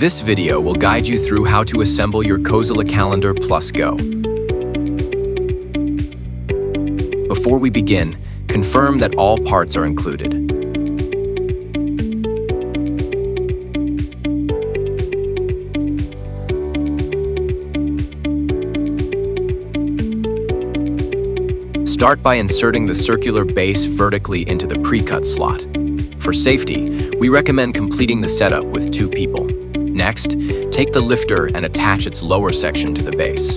This video will guide you through how to assemble your Cozyla Calendar Go. Before we begin, confirm that all parts are included. Start by inserting the circular base vertically into the pre-cut slot. For safety, we recommend completing the setup with 2 people. Next, take the lifter and attach its lower section to the base.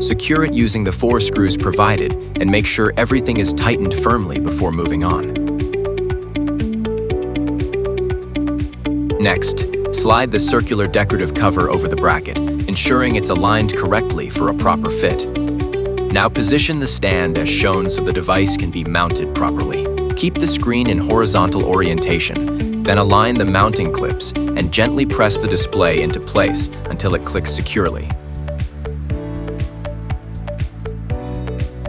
Secure it using the 4 screws provided and make sure everything is tightened firmly before moving on. Next, slide the circular decorative cover over the bracket, ensuring it's aligned correctly for a proper fit. Now position the stand as shown so the device can be mounted properly. Keep the screen in horizontal orientation, then align the mounting clips and gently press the display into place until it clicks securely.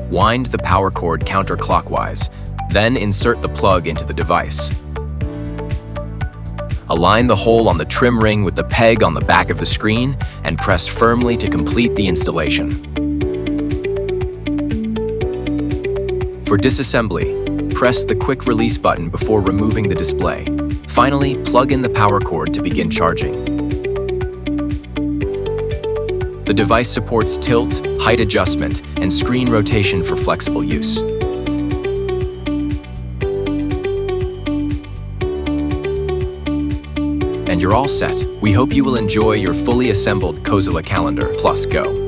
Wind the power cord counterclockwise, then insert the plug into the device. Align the hole on the trim ring with the peg on the back of the screen and press firmly to complete the installation. For disassembly, press the quick release button before removing the display. Finally, plug in the power cord to begin charging. The device supports tilt, height adjustment, and screen rotation for flexible use. And you're all set. We hope you will enjoy your fully assembled Cozyla Calendar Go.